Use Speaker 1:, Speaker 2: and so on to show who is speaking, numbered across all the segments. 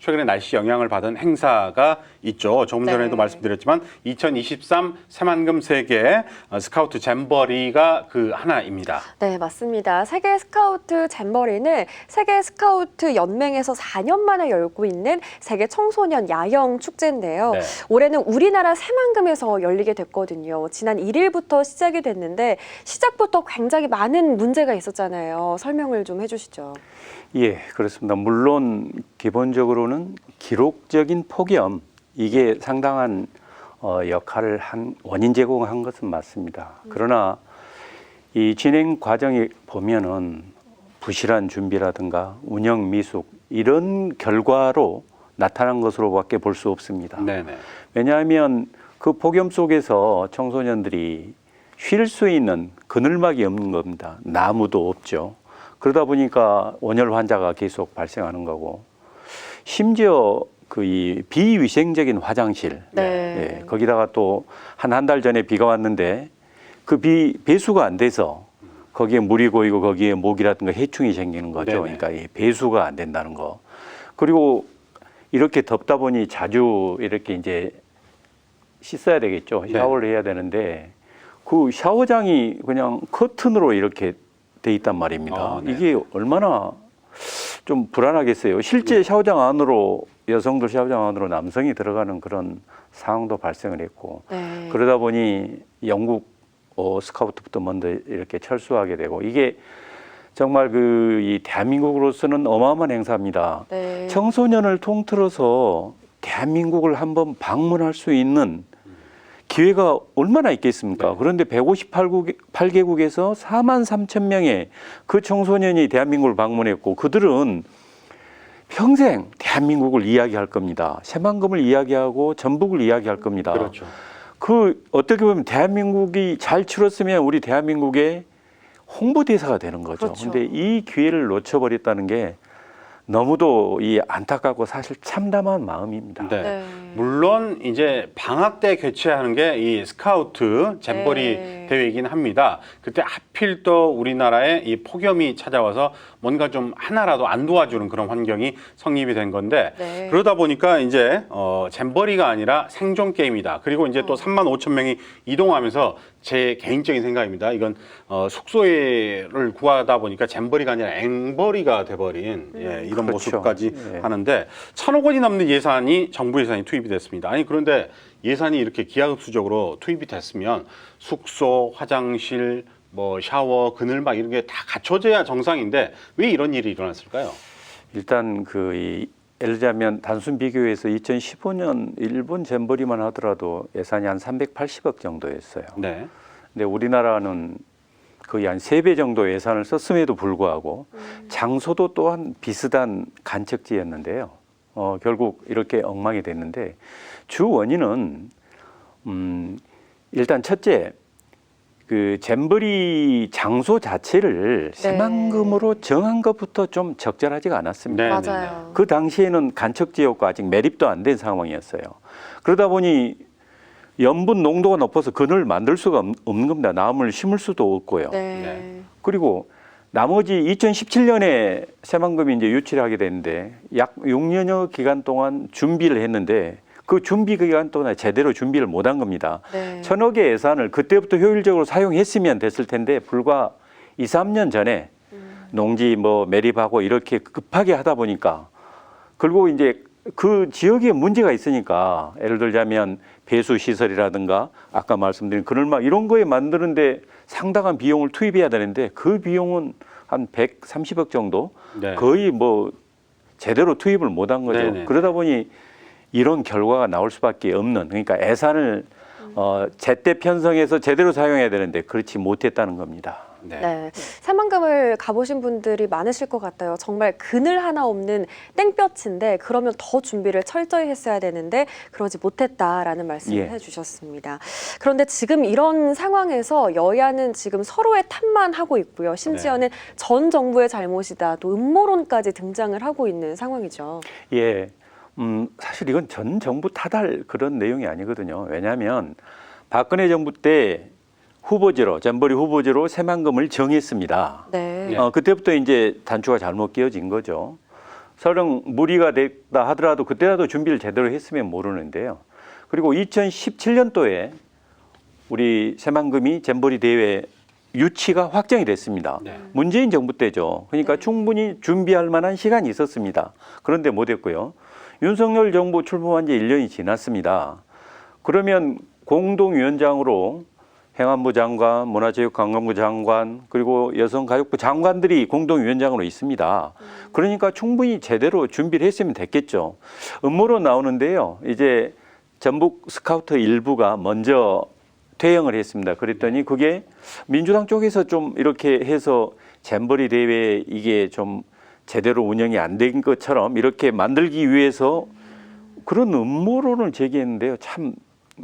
Speaker 1: 최근에 날씨 영향을 받은 행사가 있죠. 조금 전에도
Speaker 2: 네.
Speaker 1: 말씀드렸지만 2023 새만금 세계 스카우트 잼버리가 그 하나입니다.
Speaker 2: 네, 맞습니다. 세계 스카우트 잼버리는 세계 스카우트 연맹에서 4년 만에 열고 있는 세계 청소년 야영 축제인데요.
Speaker 1: 네.
Speaker 2: 올해는 우리나라 새만금에서 열리게 됐거든요. 지난 1일부터 시작이 됐는데 시작부터 굉장히 많은 문제가 있었잖아요. 설명을 좀 해주시죠.
Speaker 3: 예, 그렇습니다. 물론 기본적으로는 기록적인 폭염, 이게 상당한 역할을 한 원인 제공한 것은 맞습니다. 그러나 이 진행 과정에 보면은 부실한 준비라든가 운영 미숙 이런 결과로 나타난 것으로밖에 볼 수 없습니다.
Speaker 1: 네네.
Speaker 3: 왜냐하면 그 폭염 속에서 청소년들이 쉴 수 있는 그늘막이 없는 겁니다. 나무도 없죠. 그러다 보니까 온열 환자가 계속 발생하는 거고, 심지어 그 이 비위생적인 화장실,
Speaker 2: 네.
Speaker 3: 예, 거기다가 또 한 달 전에 비가 왔는데 그 배수가 안 돼서 거기에 물이 고이고 거기에 모기라든가 해충이 생기는 거죠.
Speaker 1: 네네.
Speaker 3: 그러니까 이 배수가 안 된다는 거. 그리고 이렇게 덥다 보니 자주 이렇게 이제 씻어야 되겠죠. 샤워를 해야 되는데 그 샤워장이 그냥 커튼으로 이렇게 돼 있단 말입니다.
Speaker 1: 네.
Speaker 3: 이게 얼마나 좀 불안하겠어요. 실제 샤워장 안으로 여성들 샤워장 안으로 남성이 들어가는 그런 상황도 발생을 했고
Speaker 2: 네.
Speaker 3: 그러다 보니 영국 스카우트부터 먼저 이렇게 철수하게 되고 이게 정말 그 이 대한민국으로서는 어마어마한 행사입니다.
Speaker 2: 네.
Speaker 3: 청소년을 통틀어서 대한민국을 한번 방문할 수 있는 기회가 얼마나 있겠습니까?
Speaker 1: 네.
Speaker 3: 그런데 158개국에서 4만 3천 명의 그 청소년이 대한민국을 방문했고 그들은 평생 대한민국을 이야기할 겁니다. 새만금을 이야기하고 전북을 이야기할 겁니다.
Speaker 1: 그렇죠.
Speaker 3: 그 어떻게 보면 대한민국이 잘 치렀으면 우리 대한민국의 홍보대사가 되는 거죠.
Speaker 2: 그렇죠.
Speaker 3: 근데 이 기회를 놓쳐버렸다는 게 너무도 이 안타깝고 사실 참담한 마음입니다.
Speaker 1: 네.
Speaker 2: 네.
Speaker 1: 물론 이제 방학 때 개최하는 게 이 스카우트 잼버리
Speaker 2: 네.
Speaker 1: 대회이긴 합니다. 그때 하필 또 우리나라에 이 폭염이 찾아와서 뭔가 좀 하나라도 안 도와주는 그런 환경이 성립이 된 건데
Speaker 2: 네.
Speaker 1: 그러다 보니까 이제 잼버리가 아니라 생존 게임이다. 그리고 이제 또 3만 5천 명이 이동하면서 제 개인적인 생각입니다. 이건 숙소를 구하다 보니까 잼버리가 아니라 앵버리가 돼버린 예, 이런
Speaker 3: 그렇죠.
Speaker 1: 모습까지
Speaker 3: 예.
Speaker 1: 하는데 1,000억 원이 넘는 예산이 정부 예산이 투입이 됐습니다. 아니 그런데 예산이 이렇게 기하급수적으로 투입이 됐으면 숙소, 화장실, 뭐 샤워, 그늘막 이런 게 다 갖춰져야 정상인데 왜 이런 일이 일어났을까요?
Speaker 3: 일단 예를 들자면 단순 비교해서 2015년 일본 잼버리만 하더라도 예산이 한 380억 정도였어요.
Speaker 1: 네.
Speaker 3: 근데 우리나라는 거의 한 3배 정도 예산을 썼음에도 불구하고 장소도 또한 비슷한 간척지였는데요. 결국 이렇게 엉망이 됐는데 주 원인은 일단 첫째 그 잼버리 장소 자체를 새만금으로 정한 것부터 좀 적절하지가 않았습니다.
Speaker 1: 네.
Speaker 2: 맞아요.
Speaker 3: 그 당시에는 간척지였고 아직 매립도 안 된 상황이었어요. 그러다 보니 염분 농도가 높아서 그늘 만들 수가 없는 겁니다. 나무를 심을 수도 없고요.
Speaker 2: 네.
Speaker 3: 그리고 나머지 2017년에 새만금이 이제 유치를 하게 됐는데 약 6년여 기간 동안 준비를 했는데 그 준비 기간 동안 제대로 준비를 못한 겁니다.
Speaker 2: 네.
Speaker 3: 1,000억의 예산을 그때부터 효율적으로 사용했으면 됐을 텐데 불과 2, 3년 전에 농지 뭐 매립하고 이렇게 급하게 하다 보니까 그리고 이제 그 지역에 문제가 있으니까 예를 들자면 배수 시설이라든가 아까 말씀드린 그늘막 이런 거에 만드는데 상당한 비용을 투입해야 되는데 그 비용은 한 130억 정도
Speaker 1: 네.
Speaker 3: 거의 뭐 제대로 투입을 못한 거죠.
Speaker 1: 네네.
Speaker 3: 그러다 보니 이런 결과가 나올 수밖에 없는 그러니까 예산을 제때 편성해서 제대로 사용해야 되는데 그렇지 못했다는 겁니다.
Speaker 1: 네.
Speaker 2: 네. 새만금을 가보신 분들이 많으실 것 같아요. 정말 그늘 하나 없는 땡볕인데 그러면 더 준비를 철저히 했어야 되는데 그러지 못했다라는 말씀을
Speaker 3: 예.
Speaker 2: 해주셨습니다. 그런데 지금 이런 상황에서 여야는 지금 서로의 탓만 하고 있고요. 심지어는 전 정부의 잘못이다. 또 음모론까지 등장을 하고 있는 상황이죠.
Speaker 3: 예, 사실 이건 전 정부 탓할 그런 내용이 아니거든요. 왜냐하면 박근혜 정부 때 후보지로 잼버리 후보지로 새만금을 정했습니다.
Speaker 2: 네.
Speaker 1: 예.
Speaker 3: 그때부터 이제 단추가 잘못 끼워진 거죠. 설령 무리가 됐다 하더라도 그때라도 준비를 제대로 했으면 모르는데요. 그리고 2017년도에 우리 새만금이 잼버리 대회 유치가 확정이 됐습니다.
Speaker 1: 네.
Speaker 3: 문재인 정부 때죠. 그러니까 충분히 준비할 만한 시간이 있었습니다. 그런데 못했고요. 윤석열 정부 출범한 지 1년이 지났습니다. 그러면 공동위원장으로 행안부 장관, 문화체육관광부 장관, 그리고 여성가족부 장관들이 공동위원장으로 있습니다. 그러니까 충분히 제대로 준비를 했으면 됐겠죠. 음모로 나오는데요. 이제 전북 스카우트 일부가 먼저 퇴영을 했습니다. 그랬더니 그게 민주당 쪽에서 좀 이렇게 해서 잼버리 대회 이게 좀 제대로 운영이 안 된 것처럼 이렇게 만들기 위해서 그런 음모론을 제기했는데요. 참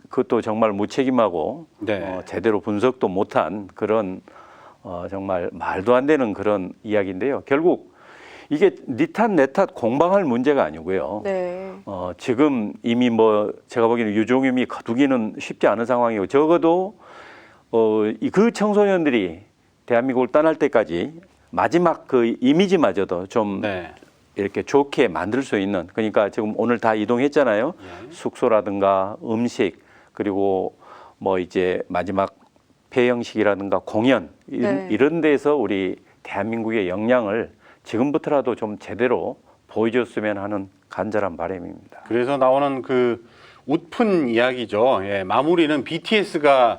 Speaker 3: 그것도 정말 무책임하고
Speaker 1: 네.
Speaker 3: 제대로 분석도 못한 그런 정말 말도 안 되는 그런 이야기인데요. 결국 이게 니 탓 내 탓 공방할 문제가 아니고요.
Speaker 2: 네.
Speaker 3: 지금 이미 뭐 제가 보기에는 유종임이 거두기는 쉽지 않은 상황이고 적어도 그 청소년들이 대한민국을 떠날 때까지 마지막 그 이미지마저도 좀
Speaker 1: 네.
Speaker 3: 이렇게 좋게 만들 수 있는 그러니까 지금 오늘 다 이동했잖아요.
Speaker 1: 예.
Speaker 3: 숙소라든가 음식 그리고 뭐 이제 마지막 폐영식이라든가 공연
Speaker 2: 네.
Speaker 3: 이런 데서 우리 대한민국의 역량을 지금부터라도 좀 제대로 보여줬으면 하는 간절한 바람입니다.
Speaker 1: 그래서 나오는 그 웃픈 이야기죠. 예, 마무리는 BTS가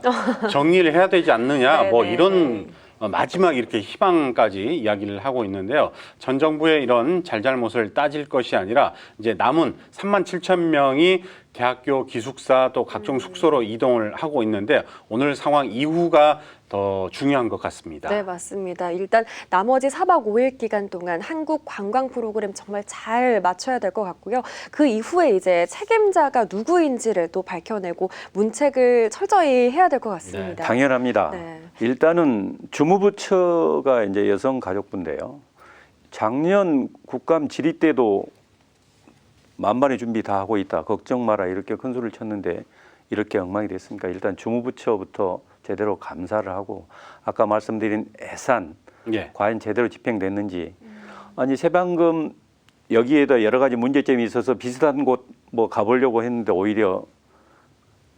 Speaker 1: 정리를 해야 되지 않느냐.
Speaker 2: 네,
Speaker 1: 뭐
Speaker 2: 네,
Speaker 1: 이런
Speaker 2: 네.
Speaker 1: 마지막 이렇게 희망까지 이야기를 하고 있는데요. 전 정부의 이런 잘잘못을 따질 것이 아니라 이제 남은 37,000명이 대학교 기숙사 또 각종 숙소로 이동을 하고 있는데 오늘 상황 이후가 더 중요한 것 같습니다.
Speaker 2: 네, 맞습니다. 일단 나머지 4박 5일 기간 동안 한국 관광 프로그램 정말 잘 맞춰야 될 것 같고요. 그 이후에 이제 책임자가 누구인지를 또 밝혀내고 문책을 철저히 해야 될 것 같습니다.
Speaker 3: 당연합니다.
Speaker 2: 네.
Speaker 3: 일단은 주무부처가 이제 여성가족부인데요. 작년 국감 질의 때도 만반의 준비 다 하고 있다. 걱정 마라 이렇게 큰 소리를 쳤는데 이렇게 엉망이 됐으니까 일단 주무부처부터 제대로 감사를 하고 아까 말씀드린 예산
Speaker 1: 예.
Speaker 3: 과연 제대로 집행됐는지 아니 새방금 여기에다 여러 가지 문제점이 있어서 비슷한 곳 뭐 가보려고 했는데 오히려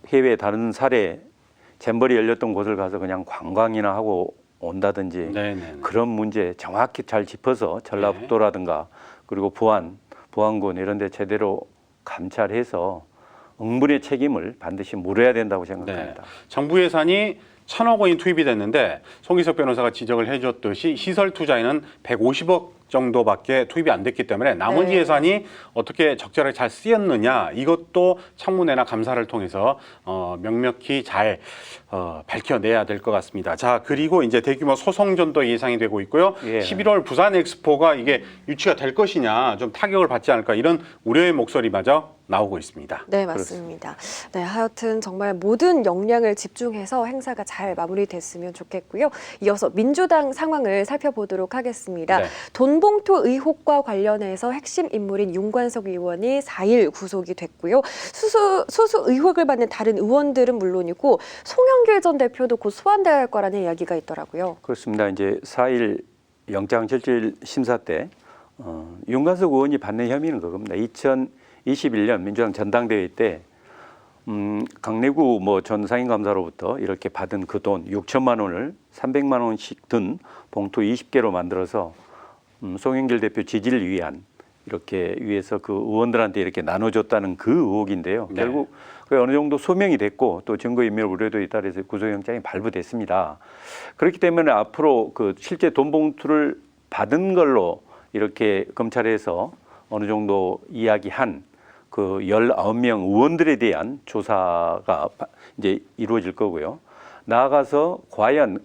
Speaker 3: 해외 다른 사례 잼버리 열렸던 곳을 가서 그냥 관광이나 하고 온다든지
Speaker 1: 네네.
Speaker 3: 그런 문제 정확히 잘 짚어서 전라북도라든가 그리고 보안군 이런 데 제대로 감찰해서 응분의 책임을 반드시 물어야 된다고 생각합니다.
Speaker 1: 정부 예산이 1,000억 원이 투입이 됐는데 송기석 변호사가 지적을 해줬듯이 시설 투자에는 150억 정도밖에 투입이 안 됐기 때문에 나머지
Speaker 2: 네.
Speaker 1: 예산이 어떻게 적절하게 잘 쓰였느냐 이것도 청문회나 감사를 통해서 명명히 잘 밝혀내야 될 것 같습니다. 자 그리고 이제 대규모 소송전도 예상이 되고 있고요.
Speaker 3: 예.
Speaker 1: 11월 부산 엑스포가 이게 유치가 될 것이냐 좀 타격을 받지 않을까 이런 우려의 목소리마저 나오고 있습니다.
Speaker 2: 네, 맞습니다. 네, 하여튼 정말 모든 역량을 집중해서 행사가 잘 마무리됐으면 좋겠고요. 이어서 민주당 상황을 살펴보도록 하겠습니다.
Speaker 1: 네.
Speaker 2: 돈봉투 의혹과 관련해서 핵심 인물인 윤관석 의원이 4일 구속이 됐고요. 수수 의혹을 받는 다른 의원들은 물론이고 송영길 전 대표도 곧 소환될 거라는 이야기가 있더라고요.
Speaker 3: 그렇습니다. 이제 4일 영장실질 심사 때 윤관석 의원이 받는 혐의는 그겁니다. 2021년 민주당 전당대회 때 강내구 전 상임감사로부터 이렇게 받은 그 돈 6천만 원을 300만 원씩 든 봉투 20개로 만들어서 송영길 대표 지지를 위한 이렇게 위해서 그 의원들한테 이렇게 나눠줬다는 그 의혹인데요.
Speaker 1: 네.
Speaker 3: 결국 그 어느 정도 소명이 됐고 또 증거인멸 우려도 있다 그래서 구속영장이 발부됐습니다. 그렇기 때문에 앞으로 그 실제 돈 봉투를 받은 걸로 이렇게 검찰에서 어느 정도 이야기한 그 19명 의원들에 대한 조사가 이제 이루어질 거고요. 나아가서 과연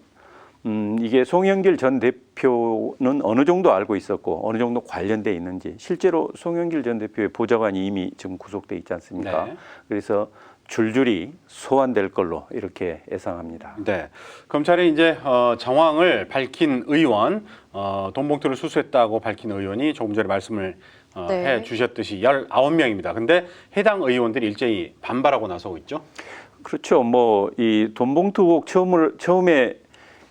Speaker 3: 이게 송영길 전 대표는 어느 정도 알고 있었고 어느 정도 관련돼 있는지 실제로 송영길 전 대표의 보좌관이 이미 지금 구속돼 있지 않습니까?
Speaker 1: 네.
Speaker 3: 그래서 줄줄이 소환될 걸로 이렇게 예상합니다.
Speaker 1: 네, 검찰이 이제 정황을 밝힌 의원, 돈 봉투를 수수했다고 밝힌 의원이 조금 전에 말씀을
Speaker 2: 네.
Speaker 1: 해 주셨듯이 19명입니다. 근데 해당 의원들이 일제히 반발하고 나서고 있죠.
Speaker 3: 그렇죠. 이 돈봉투 의혹 처음에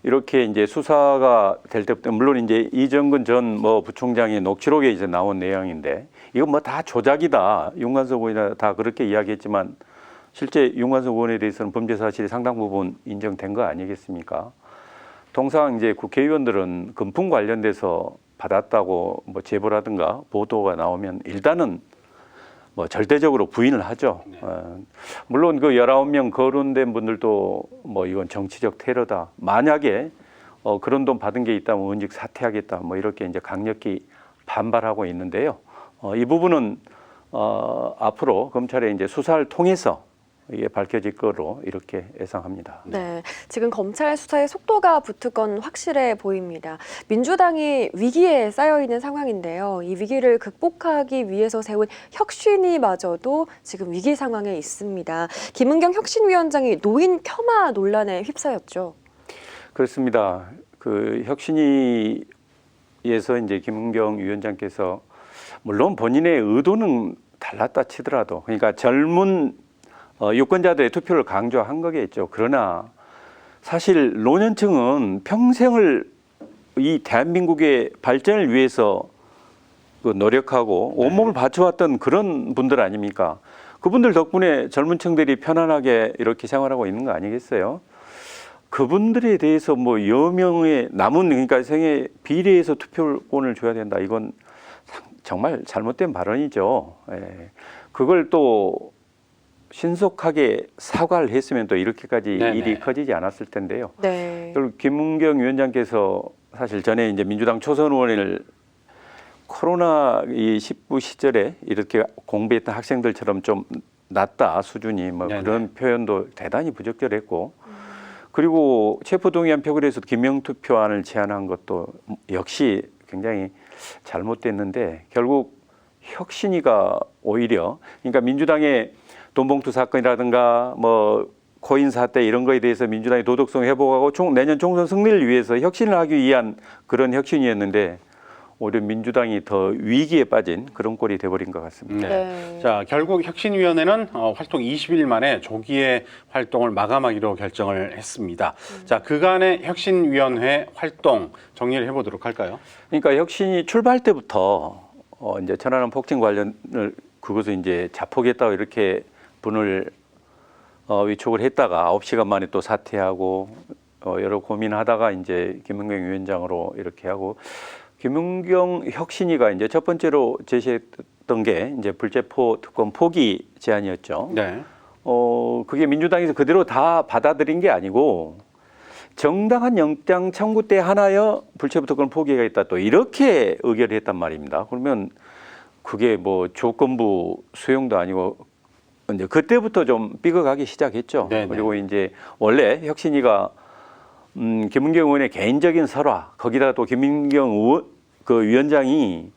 Speaker 3: 이렇게 이제 수사가 될 때부터 물론 이제 이정근 전 뭐 부총장의 녹취록에 이제 나온 내용인데 이건 뭐 다 조작이다. 윤관석 의원이 다 그렇게 이야기했지만 실제 윤관석 의원에 대해서는 범죄 사실이 상당 부분 인정된 거 아니겠습니까? 통상 이제 국회의원들은 금품 관련돼서 받았다고 뭐 제보라든가 보도가 나오면 일단은 뭐 절대적으로 부인을 하죠.
Speaker 1: 네.
Speaker 3: 물론 그 19명 거론된 분들도 뭐 이건 정치적 테러다. 만약에 그런 돈 받은 게 있다면 은직 사퇴하겠다. 뭐 이렇게 이제 강력히 반발하고 있는데요. 이 부분은 앞으로 검찰의 이제 수사를 통해서 이게 밝혀질 거로 이렇게 예상합니다.
Speaker 2: 네, 지금 검찰 수사의 속도가 붙을 건 확실해 보입니다. 민주당이 위기에 쌓여 있는 상황인데요. 이 위기를 극복하기 위해서 세운 혁신위마저도 지금 위기 상황에 있습니다. 김은경 혁신위원장이 노인 폄하 논란에 휩싸였죠.
Speaker 3: 그렇습니다. 그 혁신위에서 이제 김은경 위원장께서 물론 본인의 의도는 달랐다 치더라도 그러니까 젊은 유권자들의 투표를 강조한 거겠죠. 그러나 사실 노년층은 평생을 이 대한민국의 발전을 위해서 그 노력하고 온몸을 바쳐왔던 그런 분들 아닙니까? 그분들 덕분에 젊은 층들이 편안하게 이렇게 생활하고 있는 거 아니겠어요? 그분들에 대해서 뭐 여명의 남은 그러니까 생애 비례해서 투표권을 줘야 된다. 이건 정말 잘못된 발언이죠. 예. 그걸 또 신속하게 사과를 했으면 또 이렇게까지
Speaker 1: 네네.
Speaker 3: 일이 커지지 않았을 텐데요.
Speaker 2: 네.
Speaker 3: 그리고 김은경 위원장께서 사실 전에 이제 민주당 초선 의원을 코로나 이 19 시절에 이렇게 공부했던 학생들처럼 좀 낮다 수준이 뭐
Speaker 1: 네네.
Speaker 3: 그런 표현도 대단히 부적절했고 그리고 체포동의안 표결에서 기명투표안을 제안한 것도 역시 굉장히 잘못됐는데 결국 혁신위가 오히려 그러니까 민주당의 돈봉투 사건이라든가 뭐 코인 사태 이런 거에 대해서 민주당이 도덕성 회복하고 내년 총선 승리를 위해서 혁신을 하기 위한 그런 혁신이었는데 오히려 민주당이 더 위기에 빠진 그런 꼴이 돼버린 것 같습니다.
Speaker 1: 네.
Speaker 2: 네.
Speaker 1: 자, 결국 혁신위원회는 활동 20일 만에 조기에 활동을 마감하기로 결정을 했습니다. 자, 그간의 혁신위원회 활동 정리를 해보도록 할까요?
Speaker 3: 그러니까 혁신이 출발 때부터 이제 천안함 폭진 관련을 그것을 이제 자폭했다고 이렇게 분을 위촉을 했다가 9시간 만에 또 사퇴하고 여러 고민하다가 이제 김은경 위원장으로 이렇게 하고 김은경 혁신위가 이제 첫 번째로 제시했던 게 이제 불체포 특권 포기 제안이었죠.
Speaker 1: 네.
Speaker 3: 그게 민주당에서 그대로 다 받아들인 게 아니고 정당한 영장 청구 때 하나여 불체포 특권 포기가 있다 또 이렇게 의결을 했단 말입니다. 그러면 그게 뭐 조건부 수용도 아니고 이제 그때부터 좀 삐걱하기 시작했죠.
Speaker 1: 네네.
Speaker 3: 그리고 이제 원래 혁신위가 김은경 의원의 개인적인 설화 거기다가 또 김은경 의원 그 위원장이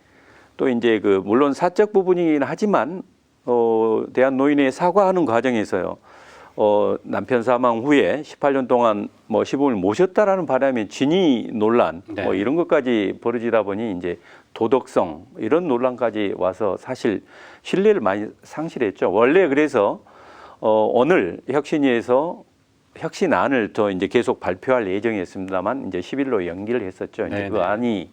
Speaker 3: 또 이제 그 물론 사적 부분이긴 하지만 대한 노인에 사과하는 과정에서요. 남편 사망 후에 18년 동안 뭐 시부모를 모셨다라는 바람에 진위 논란
Speaker 1: 네.
Speaker 3: 뭐 이런 것까지 벌어지다 보니 이제 도덕성 이런 논란까지 와서 사실 신뢰를 많이 상실했죠. 원래 그래서 오늘 혁신위에서 혁신안을 더 이제 계속 발표할 예정이었습니다만 이제 10일로 연기를 했었죠. 이제 그 안이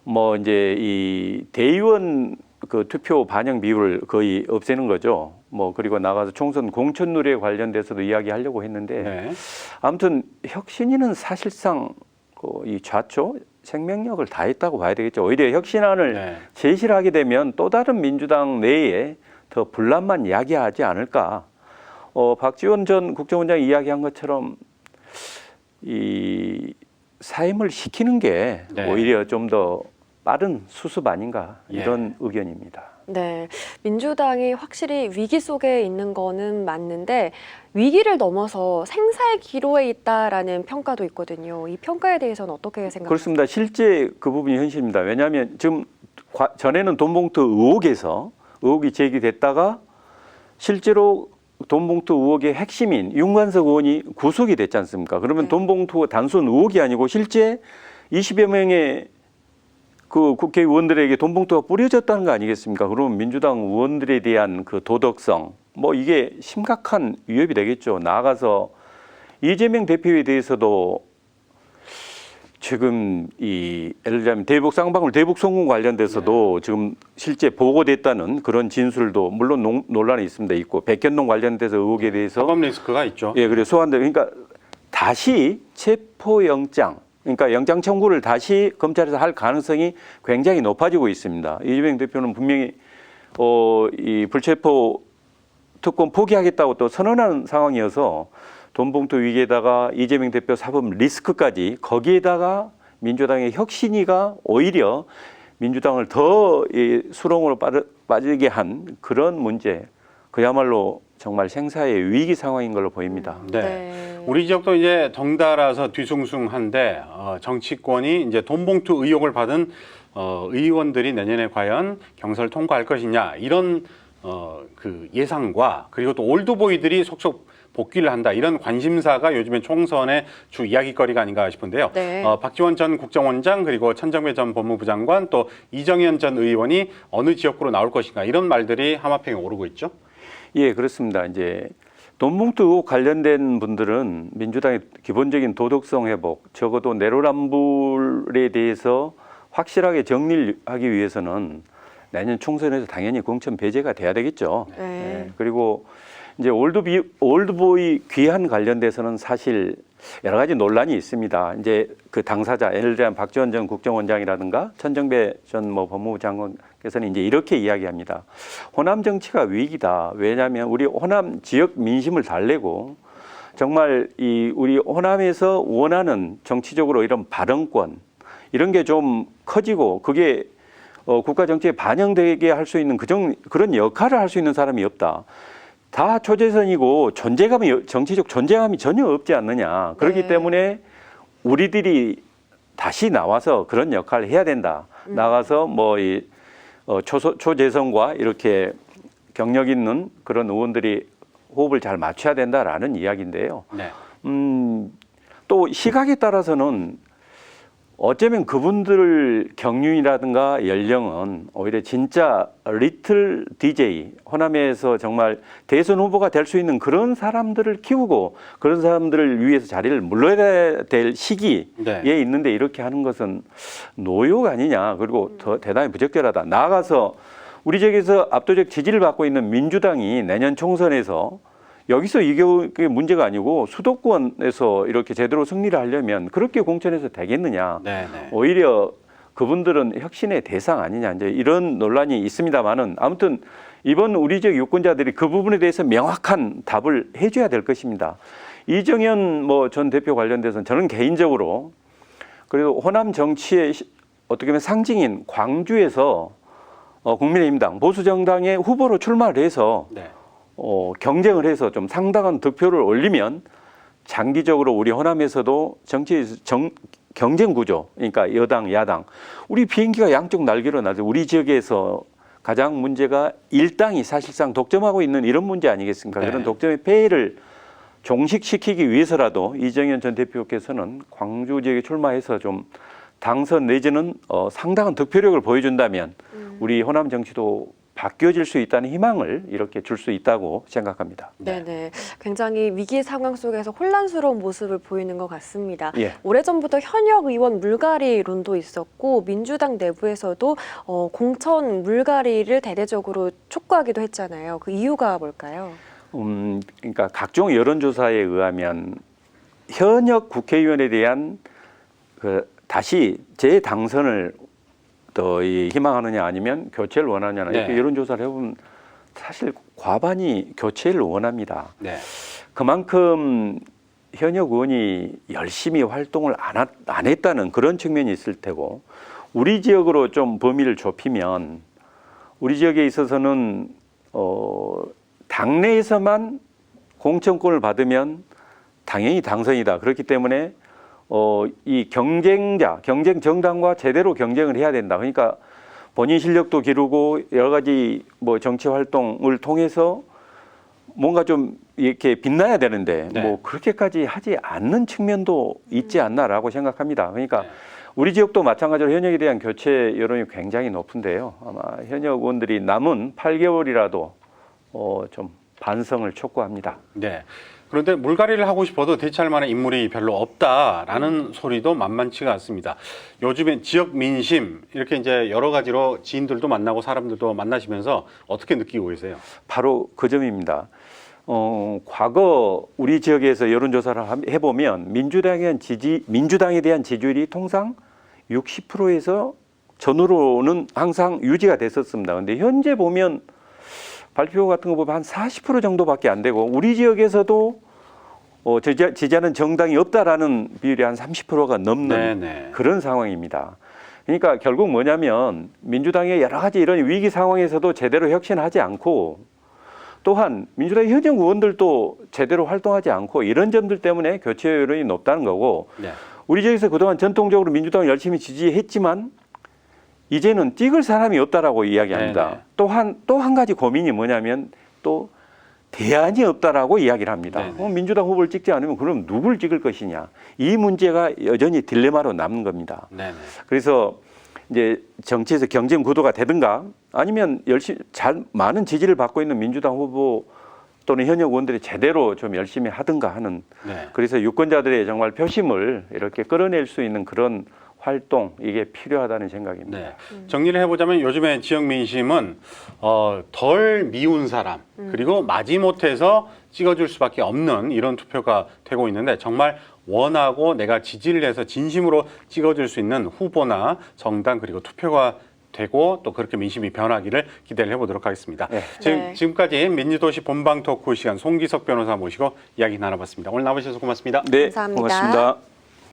Speaker 3: 뭐 이제 이 대의원 그 투표 반영 비율을 거의 없애는 거죠. 뭐 그리고 나가서 총선 공천 누리에 관련돼서도 이야기하려고 했는데
Speaker 1: 네.
Speaker 3: 아무튼 혁신위는 사실상 이 좌초 생명력을 다했다고 봐야 되겠죠. 오히려 혁신안을
Speaker 1: 네.
Speaker 3: 제시를 하게 되면 또 다른 민주당 내에 더 분란만 야기하지 않을까. 박지원 전 국정원장이 이야기한 것처럼 이 사임을 시키는 게
Speaker 1: 네.
Speaker 3: 오히려 좀 더 빠른 수습 아닌가 이런
Speaker 1: 예.
Speaker 3: 의견입니다.
Speaker 2: 네, 민주당이 확실히 위기 속에 있는 거는 맞는데 위기를 넘어서 생사의 기로에 있다라는 평가도 있거든요. 이 평가에 대해서는 어떻게 생각하세요?
Speaker 3: 그렇습니다. 실제 그 부분이 현실입니다. 왜냐하면 지금 전에는 돈봉투 의혹이 제기됐다가 실제로 돈봉투 의혹의 핵심인 윤관석 의원이 구속이 됐지 않습니까? 그러면
Speaker 2: 네.
Speaker 3: 돈봉투가 단순 의혹이 아니고 실제 20여 명의 그 국회의원들에게 돈봉투가 뿌려졌다는 거 아니겠습니까? 그러면 민주당 의원들에 대한 그 도덕성 뭐 이게 심각한 위협이 되겠죠. 나아가서 이재명 대표에 대해서도 지금 예를 들자면 대북 쌍방울 대북 송금 관련돼서도 지금 실제 보고됐다는 그런 진술도 물론 논란이 있습니다. 있고 백현동 관련돼서 의혹에 대해서
Speaker 1: 사법 리스크가 있죠.
Speaker 3: 예, 그래 소환돼 그러니까 다시 체포영장 그러니까 영장 청구를 다시 검찰에서 할 가능성이 굉장히 높아지고 있습니다. 이재명 대표는 분명히 이 불체포 특권 포기하겠다고 또 선언한 상황이어서 돈봉투 위기에다가 이재명 대표 사법 리스크까지 거기에다가 민주당의 혁신위가 오히려 민주당을 더 수렁으로 빠지게 한 그런 문제 그야말로 정말 생사의 위기 상황인 걸로 보입니다.
Speaker 1: 네. 우리 지역도 이제 덩달아서 뒤숭숭한데 정치권이 이제 돈봉투 의혹을 받은 의원들이 내년에 과연 경선을 통과할 것이냐 이런 그 예상과 그리고 또 올드보이들이 속속 복귀를 한다 이런 관심사가 요즘에 총선의 주 이야기거리가 아닌가 싶은데요.
Speaker 2: 네.
Speaker 1: 박지원 전 국정원장 그리고 천정배 전 법무부 장관 또 이정현 전 의원이 어느 지역구로 나올 것인가 이런 말들이 하마평에 오르고 있죠.
Speaker 3: 예, 그렇습니다. 이제 돈봉투 의혹 관련된 분들은 민주당의 기본적인 도덕성 회복, 적어도 내로남불에 대해서 확실하게 정리를 하기 위해서는 내년 총선에서 당연히 공천 배제가 돼야 되겠죠.
Speaker 2: 네.
Speaker 3: 예, 그리고 이제 올드보이 귀환 관련돼서는 사실 여러 가지 논란이 있습니다. 이제 그 당사자, 예를 들면 박지원 전 국정원장이라든가 천정배 전 법무부 장관께서는 이제 이렇게 이야기합니다. 호남 정치가 위기다. 왜냐하면 우리 호남 지역 민심을 달래고 정말 우리 호남에서 원하는 정치적으로 이런 발언권 이런 게 좀 커지고 그게 국가 정치에 반영되게 할 수 있는 그런 역할을 할 수 있는 사람이 없다. 다 초재선이고 정치적 존재감이 전혀 없지 않느냐. 그렇기 때문에 우리들이 다시 나와서 그런 역할을 해야 된다. 나가서 초재선과 이렇게 경력 있는 그런 의원들이 호흡을 잘 맞춰야 된다라는 이야기인데요.
Speaker 1: 네.
Speaker 3: 또 시각에 따라서는 어쩌면 그분들 경륜이라든가 연령은 오히려 진짜 리틀 DJ, 호남에서 정말 대선 후보가 될 수 있는 그런 사람들을 키우고 그런 사람들을 위해서 자리를 물러야 될 시기에 있는데 이렇게 하는 것은 노욕 아니냐. 그리고 더 대단히 부적절하다. 나아가서 우리 지역에서 압도적 지지를 받고 있는 민주당이 내년 총선에서 여기서 이게 문제가 아니고 수도권에서 이렇게 제대로 승리를 하려면 그렇게 공천해서 되겠느냐.
Speaker 1: 네네.
Speaker 3: 오히려 그분들은 혁신의 대상 아니냐. 이제 이런 논란이 있습니다만은 아무튼 이번 우리 지역 유권자들이 그 부분에 대해서 명확한 답을 해줘야 될 것입니다. 이정현 전 대표 관련돼서는 저는 개인적으로 그리고 호남 정치의 어떻게 보면 상징인 광주에서 국민의힘당 보수정당의 후보로 출마를 해서 경쟁을 해서 좀 상당한 득표를 올리면 장기적으로 우리 호남에서도 정치에서 경쟁 구조, 그러니까 여당, 야당, 우리 비행기가 양쪽 날개로 날죠. 우리 지역에서 가장 문제가 일당이 사실상 독점하고 있는 이런 문제 아니겠습니까?
Speaker 1: 네.
Speaker 3: 그런 독점의 폐해를 종식시키기 위해서라도 이정현 전 대표께서는 광주 지역에 출마해서 좀 당선 내지는 상당한 득표력을 보여준다면 우리 호남 정치도 바뀌어질 수 있다는 희망을 이렇게 줄 수 있다고 생각합니다.
Speaker 2: 네네. 굉장히 위기 상황 속에서 혼란스러운 모습을 보이는 것 같습니다.
Speaker 3: 예.
Speaker 2: 오래전부터 현역 의원 물갈이론도 있었고 민주당 내부에서도 공천 물갈이를 대대적으로 촉구하기도 했잖아요. 그 이유가 뭘까요?
Speaker 3: 그러니까 각종 여론조사에 의하면 현역 국회의원에 대한 다시 재당선을 더 희망하느냐 아니면 교체를 원하느냐 이렇게 여론조사를 해보면 사실 과반이 교체를 원합니다.
Speaker 1: 네.
Speaker 3: 그만큼 현역 의원이 열심히 활동을 안 했다는 그런 측면이 있을 테고 우리 지역으로 좀 범위를 좁히면 우리 지역에 있어서는 당내에서만 공천권을 받으면 당연히 당선이다. 그렇기 때문에 이 경쟁 정당과 제대로 경쟁을 해야 된다. 그러니까 본인 실력도 기르고 여러 가지 정치 활동을 통해서 뭔가 좀 이렇게 빛나야 되는데 그렇게까지 하지 않는 측면도 있지 않나라고 생각합니다. 그러니까 우리 지역도 마찬가지로 현역에 대한 교체 여론이 굉장히 높은데요. 아마 현역 의원들이 남은 8개월이라도 좀 반성을 촉구합니다.
Speaker 1: 네. 그런데 물갈이를 하고 싶어도 대체할 만한 인물이 별로 없다라는 소리도 만만치가 않습니다. 요즘엔 지역 민심 이렇게 이제 여러 가지로 지인들도 만나고 사람들도 만나시면서 어떻게 느끼고 계세요?
Speaker 3: 바로 그 점입니다. 과거 우리 지역에서 여론조사를 해보면 민주당에 대한 지지율이 통상 60%에서 전후로는 항상 유지가 됐었습니다. 근데 현재 보면 발표 같은 거 보면 한 40% 정도밖에 안 되고 우리 지역에서도 지지하는 정당이 없다라는 비율이 한 30%가 넘는
Speaker 1: 네네.
Speaker 3: 그런 상황입니다. 그러니까 결국 뭐냐면 민주당의 여러 가지 이런 위기 상황에서도 제대로 혁신하지 않고 또한 민주당 현역 의원들도 제대로 활동하지 않고 이런 점들 때문에 교체 여론이 높다는 거고
Speaker 1: 네.
Speaker 3: 우리 지역에서 그동안 전통적으로 민주당을 열심히 지지했지만 이제는 찍을 사람이 없다라고 이야기합니다.
Speaker 1: 네네.
Speaker 3: 또 한 가지 고민이 뭐냐면 또 대안이 없다라고 이야기를 합니다.
Speaker 1: 네네.
Speaker 3: 민주당 후보를 찍지 않으면 그럼 누굴 찍을 것이냐. 이 문제가 여전히 딜레마로 남는 겁니다.
Speaker 1: 네네.
Speaker 3: 그래서 이제 정치에서 경쟁 구도가 되든가 아니면 많은 지지를 받고 있는 민주당 후보 또는 현역 의원들이 제대로 좀 열심히 하든가 하는
Speaker 1: 네.
Speaker 3: 그래서 유권자들의 정말 표심을 이렇게 끌어낼 수 있는 그런 활동 이게 필요하다는 생각입니다.
Speaker 1: 네. 정리를 해보자면 요즘에 지역 민심은 덜 미운 사람 그리고 마지못해서 찍어줄 수밖에 없는 이런 투표가 되고 있는데 정말 원하고 내가 지지를 해서 진심으로 찍어줄 수 있는 후보나 정당 그리고 투표가 되고 또 그렇게 민심이 변하기를 기대를 해보도록 하겠습니다.
Speaker 3: 네.
Speaker 1: 지금까지 민주도시 본방 토크 시간 송기석 변호사 모시고 이야기 나눠봤습니다. 오늘 나와주셔서 고맙습니다.
Speaker 3: 네,
Speaker 2: 감사합니다.
Speaker 3: 고맙습니다.